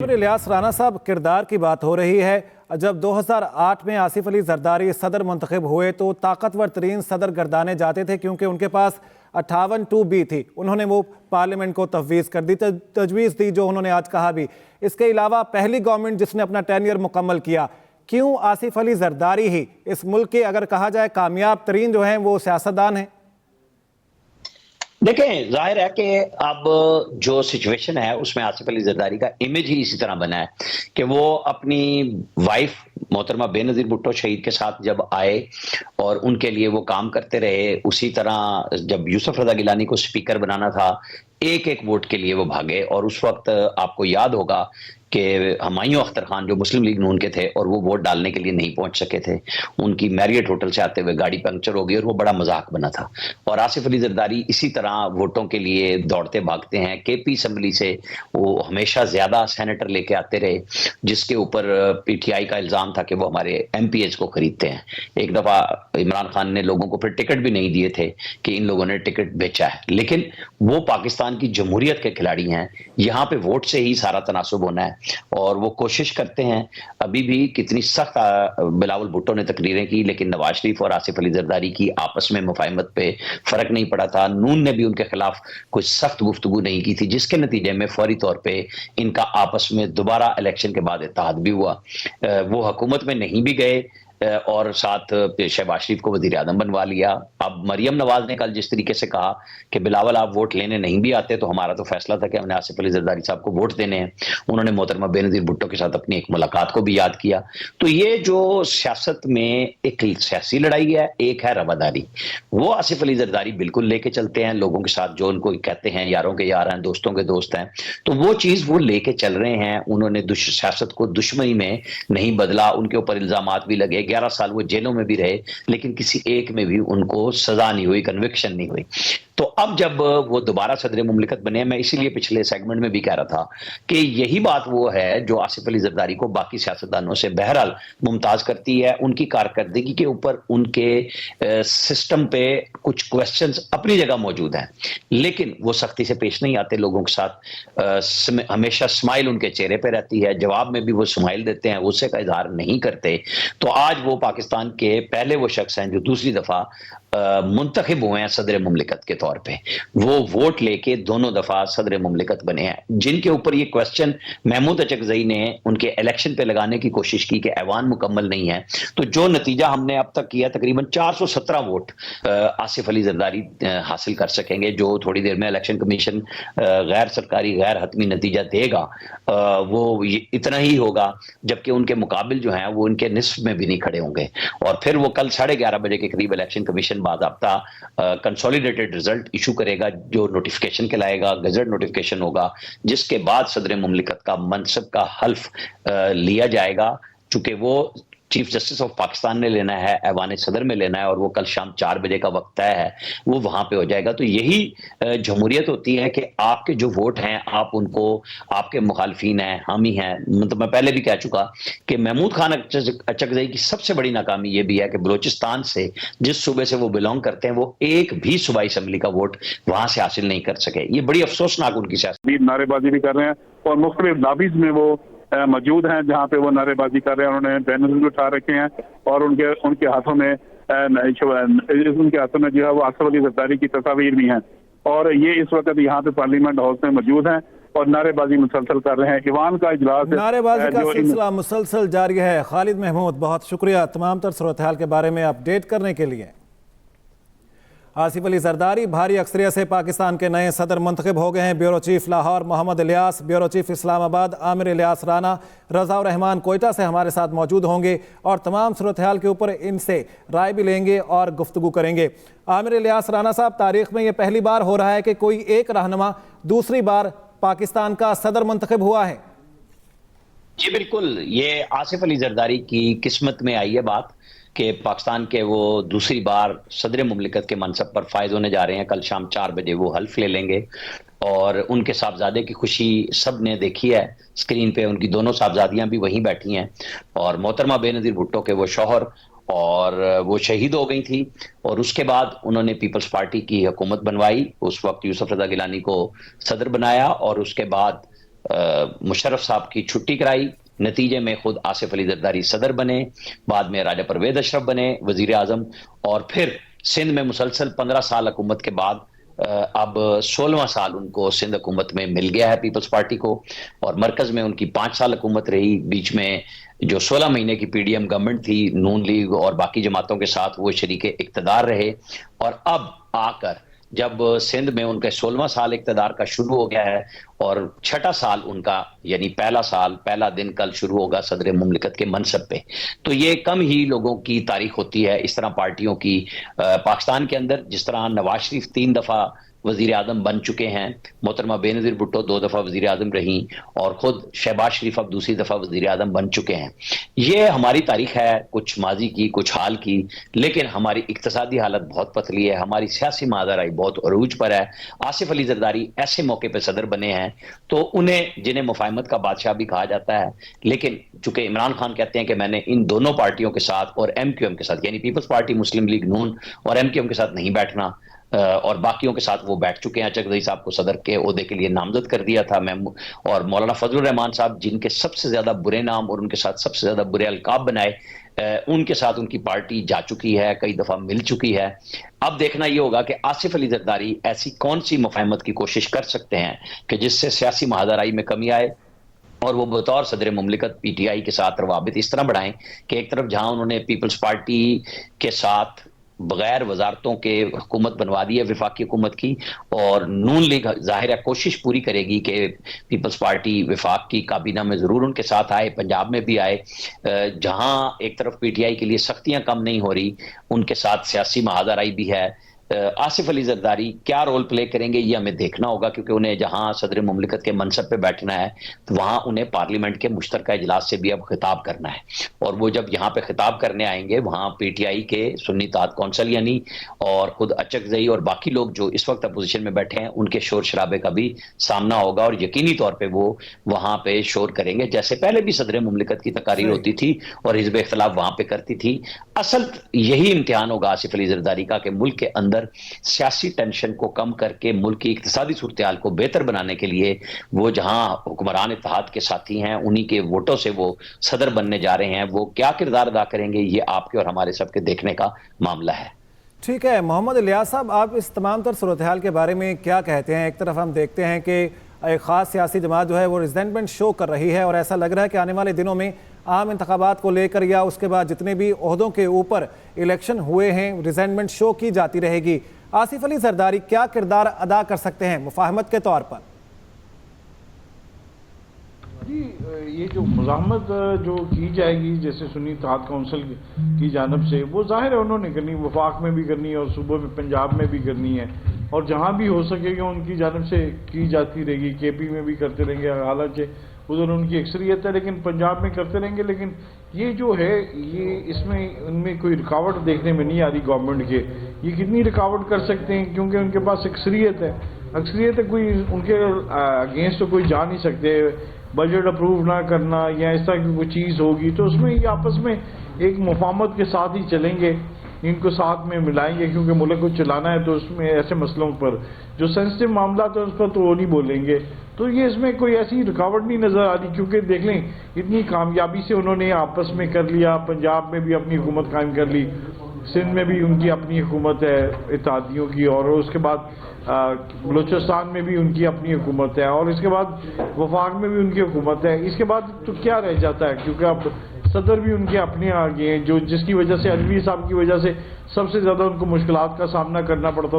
الیاس رانا صاحب، کردار کی بات ہو رہی ہے۔ جب 2008 میں آصف علی زرداری صدر منتخب ہوئے تو طاقتور ترین صدر گردانے جاتے تھے کیونکہ ان کے پاس 58(2)B تھی۔ انہوں نے وہ پارلیمنٹ کو تفویض کر دی، تجویز دی، جو انہوں نے آج کہا بھی۔ اس کے علاوہ پہلی گورنمنٹ جس نے اپنا ٹینیئر مکمل کیا، کیوں آصف علی زرداری ہی اس ملک کے اگر کہا جائے کامیاب ترین جو ہیں وہ سیاستدان ہیں؟ دیکھیں، ظاہر ہے کہ اب جو سچویشن ہے اس میں آصف علی زرداری کا امیج ہی اسی طرح بنا ہے کہ وہ اپنی وائف محترمہ بے نظیر بھٹو شہید کے ساتھ جب آئے اور ان کے لیے وہ کام کرتے رہے، اسی طرح جب یوسف رضا گیلانی کو سپیکر بنانا تھا ایک ایک ووٹ کے لیے وہ بھاگے، اور اس وقت آپ کو یاد ہوگا کہ ہمایوں اختر خان جو مسلم لیگ نون کے تھے اور وہ ووٹ ڈالنے کے لیے نہیں پہنچ سکے تھے، ان کی میریٹ ہوٹل سے آتے ہوئے گاڑی پنکچر ہو گئی اور وہ بڑا مذاق بنا تھا۔ اور آصف علی زرداری اسی طرح ووٹوں کے لیے دوڑتے بھاگتے ہیں، کے پی اسمبلی سے وہ ہمیشہ زیادہ سینیٹر لے کے آتے رہے، جس کے اوپر پی ٹی آئی کا الزام تھا کہ وہ ہمارے ایم پی ایز کو خریدتے ہیں۔ ایک دفعہ عمران خان نے لوگوں کو پھر ٹکٹ بھی نہیں دیے تھے کہ ان لوگوں نے ٹکٹ بیچا ہے، لیکن وہ پاکستان کی جمہوریت کے کھلاڑی ہیں، یہاں پہ ووٹ سے ہی سارا تناسب ہونا ہے، اور وہ کوشش کرتے ہیں۔ ابھی بھی کتنی سخت بلاول بھٹو نے تقریریں کی، لیکن نواز شریف اور آصف علی زرداری کی آپس میں مفاہمت پہ فرق نہیں پڑا تھا۔ نون نے بھی ان کے خلاف کوئی سخت گفتگو نہیں کی تھی، جس کے نتیجے میں فوری طور پہ ان کا آپس میں دوبارہ الیکشن کے بعد اتحاد بھی ہوا۔ وہ حکومت میں نہیں بھی گئے اور ساتھ شہباز شریف کو وزیر اعظم بنوا لیا۔ اب مریم نواز نے کل جس طریقے سے کہا کہ بلاول آپ ووٹ لینے نہیں بھی آتے تو ہمارا تو فیصلہ تھا کہ ہم نے آصف علی زرداری صاحب کو ووٹ دینے ہیں، انہوں نے محترمہ بے نظیر بھٹو کے ساتھ اپنی ایک ملاقات کو بھی یاد کیا۔ تو یہ جو سیاست میں ایک سیاسی لڑائی ہے، ایک ہے رواداری، وہ آصف علی زرداری بالکل لے کے چلتے ہیں لوگوں کے ساتھ، جو ان کو کہتے ہیں یاروں کے یار ہیں، دوستوں کے دوست ہیں، تو وہ چیز وہ لے کے چل رہے ہیں۔ انہوں نے سیاست کو دشمنی میں نہیں بدلا، ان کے اوپر الزامات بھی لگے، 11 سال وہ جیلوں میں بھی رہے، لیکن کسی ایک میں بھی ان کو سزا نہیں ہوئی، کنوکشن نہیں ہوئی۔ تو اب جب وہ دوبارہ صدر مملکت بنے، میں اسی لیے پچھلے سیگمنٹ میں بھی کہہ رہا تھا کہ یہی بات وہ ہے جو آصف علی زرداری کو باقی سیاستدانوں سے بہرحال ممتاز کرتی ہے، ان کی کارکردگی کے اوپر ان کے سسٹم پہ کچھ کوسچنز اپنی جگہ موجود ہیں، لیکن وہ سختی سے پیش نہیں آتے لوگوں کے ساتھ، ہمیشہ سمائل ان کے چہرے پہ رہتی ہے، جواب میں بھی وہ سمائل دیتے ہیں، غصے کا اظہار نہیں کرتے۔ تو آج وہ پاکستان کے پہلے وہ شخص ہیں جو دوسری دفعہ منتخب ہوئے ہیں صدر مملکت کے طور پہ، وہ ووٹ لے کے دونوں دفعہ صدر مملکت بنے ہیں، جن کے اوپر یہ کوسچن محمود اچکزئی نے ان کے الیکشن پہ لگانے کی کوشش کی کہ ایوان مکمل نہیں ہے۔ تو جو نتیجہ ہم نے اب تک کیا، تقریباً 417 ووٹ آصف علی زرداری حاصل کر سکیں گے، جو تھوڑی دیر میں الیکشن کمیشن غیر سرکاری غیر حتمی نتیجہ دے گا، وہ اتنا ہی ہوگا، جبکہ ان کے مقابل جو ہیں وہ ان کے نصف میں بھی نہیں کھڑے ہوں گے۔ اور پھر وہ کل 11:30 بجے کے قریب الیکشن کمیشن باضابطہ کنسولیڈیٹڈ رزلٹ ایشو کرے گا، جو نوٹیفیکیشن کہلائے گا، گزٹ نوٹیفیکیشن ہوگا، جس کے بعد صدر مملکت کا منصب کا حلف لیا جائے گا۔ چونکہ وہ چیف جسٹس آف پاکستان نے لینا ہے، ایوان صدر میں لینا ہے، اور وہ کل شام 4 بجے کا وقت طے ہے، وہ وہاں پہ ہو جائے گا۔ تو یہی جمہوریت ہوتی ہے کہ آپ کے جو ووٹ ہیں آپ ان کو، آپ کے مخالفین ہیں، حامی ہیں، مطلب میں پہلے بھی کہہ چکا کہ محمود خان اچکزئی کی سب سے بڑی ناکامی یہ بھی ہے کہ بلوچستان سے، جس صوبے سے وہ بلونگ کرتے ہیں، وہ ایک بھی صوبائی اسمبلی کا ووٹ وہاں سے حاصل نہیں کر سکے۔ یہ بڑی افسوسناک ان کی سیاست، نعرے بازی بھی کر رہے ہیں اور مختلف لابیز میں وہ موجود ہیں جہاں پہ وہ نعرے بازی کر رہے ہیں، انہوں نے بینر بھی اٹھا رکھے ہیں، اور ان کے ہاتھوں میں جو ہے وہ آصف علی زرداری کی تصاویر بھی ہیں، اور یہ اس وقت یہاں پہ پارلیمنٹ ہاؤس میں موجود ہیں اور نعرے بازی مسلسل کر رہے ہیں۔ ایوان کا اجلاس، نعرے بازی کا سلسلہ مسلسل جاری ہے۔ خالد محمود، بہت شکریہ تمام تر صورتحال کے بارے میں اپڈیٹ کرنے کے لیے۔ آصف علی زرداری بھاری اکثریت سے پاکستان کے نئے صدر منتخب ہو گئے ہیں۔ بیورو چیف لاہور محمد الیاس، بیورو چیف اسلام آباد عامر الیاس رانا، رضا الرحمان کوئٹہ سے ہمارے ساتھ موجود ہوں گے اور تمام صورتحال کے اوپر ان سے رائے بھی لیں گے اور گفتگو کریں گے۔ عامر الیاس رانا صاحب، تاریخ میں یہ پہلی بار ہو رہا ہے کہ کوئی ایک رہنما دوسری بار پاکستان کا صدر منتخب ہوا ہے؟ جی بالکل، یہ آصف علی زرداری کی قسمت میں آئی ہے بات کہ پاکستان کے وہ دوسری بار صدر مملکت کے منصب پر فائز ہونے جا رہے ہیں۔ کل شام 4 بجے وہ حلف لے لیں گے، اور ان کے صاحبزادے کی خوشی سب نے دیکھی ہے اسکرین پہ، ان کی دونوں صاحبزادیاں بھی وہیں بیٹھی ہیں، اور محترمہ بے نظیر بھٹو کے وہ شوہر، اور وہ شہید ہو گئی تھی، اور اس کے بعد انہوں نے پیپلز پارٹی کی حکومت بنوائی، اس وقت یوسف رضا گیلانی کو صدر بنایا، اور اس کے بعد مشرف صاحب کی چھٹی کرائی، نتیجے میں خود آصف علی زرداری صدر بنے، بعد میں راجہ پرویز اشرف بنے وزیر اعظم، اور پھر سندھ میں مسلسل 15 سال حکومت کے بعد اب 16واں سال ان کو سندھ حکومت میں مل گیا ہے پیپلز پارٹی کو، اور مرکز میں ان کی 5 سال حکومت رہی، بیچ میں جو 16 مہینے کی پی ڈی ایم گورنمنٹ تھی نون لیگ اور باقی جماعتوں کے ساتھ وہ شریک اقتدار رہے، اور اب آ کر جب سندھ میں ان کا 16واں سال اقتدار کا شروع ہو گیا ہے اور 6واں سال ان کا یعنی پہلا دن کل شروع ہوگا صدر مملکت کے منصب پہ، تو یہ کم ہی لوگوں کی تاریخ ہوتی ہے اس طرح پارٹیوں کی پاکستان کے اندر، جس طرح نواز شریف 3 دفعہ وزیر اعظم بن چکے ہیں، محترمہ بے نظیر بھٹو 2 دفعہ وزیر اعظم رہیں، اور خود شہباز شریف اب دوسری دفعہ وزیر اعظم بن چکے ہیں۔ یہ ہماری تاریخ ہے، کچھ ماضی کی کچھ حال کی، لیکن ہماری اقتصادی حالت بہت پتلی ہے، ہماری سیاسی ماجرائی بہت عروج پر ہے۔ آصف علی زرداری ایسے موقع پہ صدر بنے ہیں تو انہیں جنہیں مفاہمت کا بادشاہ بھی کہا جاتا ہے، لیکن چونکہ عمران خان کہتے ہیں کہ میں نے ان دونوں پارٹیوں کے ساتھ اور ایم کیو ایم کے ساتھ یعنی پیپلز پارٹی، مسلم لیگ نون اور ایم کیو ایم کے ساتھ نہیں بیٹھنا، اور باقیوں کے ساتھ وہ بیٹھ چکے ہیں۔ اچک زئی صاحب کو صدر کے عہدے کے لیے نامزد کر دیا تھا، اور مولانا فضل الرحمان صاحب جن کے سب سے زیادہ برے نام اور ان کے ساتھ سب سے زیادہ برے القاب بنائے، ان کے ساتھ ان کی پارٹی جا چکی ہے، کئی دفعہ مل چکی ہے۔ اب دیکھنا یہ ہوگا کہ آصف علی زرداری ایسی کون سی مفاہمت کی کوشش کر سکتے ہیں کہ جس سے سیاسی مہادرائی میں کمی آئے اور وہ بطور صدر مملکت پی ٹی آئی کے ساتھ روابط اس طرح بڑھائیں کہ ایک طرف جہاں انہوں نے پیپلز پارٹی کے ساتھ بغیر وزارتوں کے حکومت بنوا دی ہے وفاقی حکومت کی، اور نون لیگ ظاہر ہے کوشش پوری کرے گی کہ پیپلز پارٹی وفاق کی کابینہ میں ضرور ان کے ساتھ آئے، پنجاب میں بھی آئے، جہاں ایک طرف پی ٹی آئی کے لیے سختیاں کم نہیں ہو رہی ان کے ساتھ سیاسی مہادرائی بھی ہے۔ آصف علی زرداری کیا رول پلے کریں گے یہ ہمیں دیکھنا ہوگا، کیونکہ انہیں جہاں صدر مملکت کے منصب پہ بیٹھنا ہے تو وہاں انہیں پارلیمنٹ کے مشترکہ اجلاس سے بھی اب خطاب کرنا ہے، اور وہ جب یہاں پہ خطاب کرنے آئیں گے وہاں پی ٹی آئی کے سنی اتحاد کونسل یعنی اور خود اچک زئی اور باقی لوگ جو اس وقت اپوزیشن میں بیٹھے ہیں ان کے شور شرابے کا بھی سامنا ہوگا، اور یقینی طور پہ وہ وہاں پہ شور کریں گے جیسے پہلے بھی صدر مملکت کی تقاریر ہوتی تھی اور حزب اختلاف وہاں پہ کرتی تھی۔ اصل یہی امتحان ہوگا آصف علی زرداری کا کہ ملک کے اندر سیاسی ٹینشن کو کم کر کے ملک کی اقتصادی صورتحال کو بہتر بنانے کے لیے وہ جہاں حکمران اتحاد کے ساتھی ہیں انہی کے ووٹوں سے وہ صدر بننے جا رہے ہیں، وہ کیا کردار ادا کریں گے یہ آپ کے اور ہمارے سب کے دیکھنے کا معاملہ ہے۔ ٹھیک ہے محمد الیاس صاحب، آپ اس تمام تر صورتحال کے بارے میں کیا کہتے ہیں؟ ایک طرف ہم دیکھتے ہیں کہ ایک خاص سیاسی جماعت جو ہے وہ ریزنٹمنٹ شو کر رہی ہے، اور ایسا لگ رہا ہے کہ آنے والے دنوں میں عام انتخابات کو لے کر یا اس کے بعد جتنے بھی عہدوں کے اوپر الیکشن ہوئے ہیں ریزنٹمنٹ شو کی جاتی رہے گی۔ آصف علی زرداری کیا کردار ادا کر سکتے ہیں مفاہمت کے طور پر؟ جی یہ جو مزاحمت جو کی جائے گی جیسے سنی اتحاد کونسل کی جانب سے، وہ ظاہر ہے انہوں نے کرنی، وفاق میں بھی کرنی ہے اور صوبوں میں پنجاب میں بھی کرنی ہے، اور جہاں بھی ہو سکے گا ان کی جانب سے کی جاتی رہے گی۔ کے پی میں بھی کرتے رہیں گے، حالانکہ ادھر ان کی اکثریت ہے، لیکن پنجاب میں کرتے رہیں گے۔ لیکن یہ جو ہے یہ اس میں ان میں کوئی رکاوٹ دیکھنے میں نہیں آ رہی گورنمنٹ کے۔ یہ کتنی رکاوٹ کر سکتے ہیں کیونکہ ان کے پاس اکثریت ہے، کوئی ان کے اگینسٹ تو کوئی جا نہیں سکتے۔ بجٹ اپروو نہ کرنا یا اس طرح کی کوئی چیز ہوگی تو اس میں یہ آپس میں ایک مفاہمت کے ساتھ ہی چلیں گے، ان کو ساتھ میں ملائیں گے، کیونکہ ملک کو چلانا ہے تو اس میں ایسے مسئلوں پر جو سینسٹیو معاملات ہیں اس پر تو وہ نہیں بولیں گے۔ تو یہ اس میں کوئی ایسی رکاوٹ نہیں نظر آ رہی، کیونکہ دیکھ لیں اتنی کامیابی سے انہوں نے آپس میں کر لیا، پنجاب میں بھی اپنی حکومت قائم کر لی، سندھ میں بھی ان کی اپنی حکومت ہے اتحادیوں کی، اور اس کے بعد بلوچستان میں بھی ان کی اپنی حکومت ہے، اور اس کے بعد وفاق میں بھی ان کی حکومت ہے۔ اس کے بعد تو کیا رہ جاتا ہے، کیونکہ اب صدر بھی ان کے اپنے آگے ہیں، جو جس کی وجہ سے علوی صاحب کی وجہ سے سب سے زیادہ ان کو مشکلات کا سامنا کرنا پڑتا تھا۔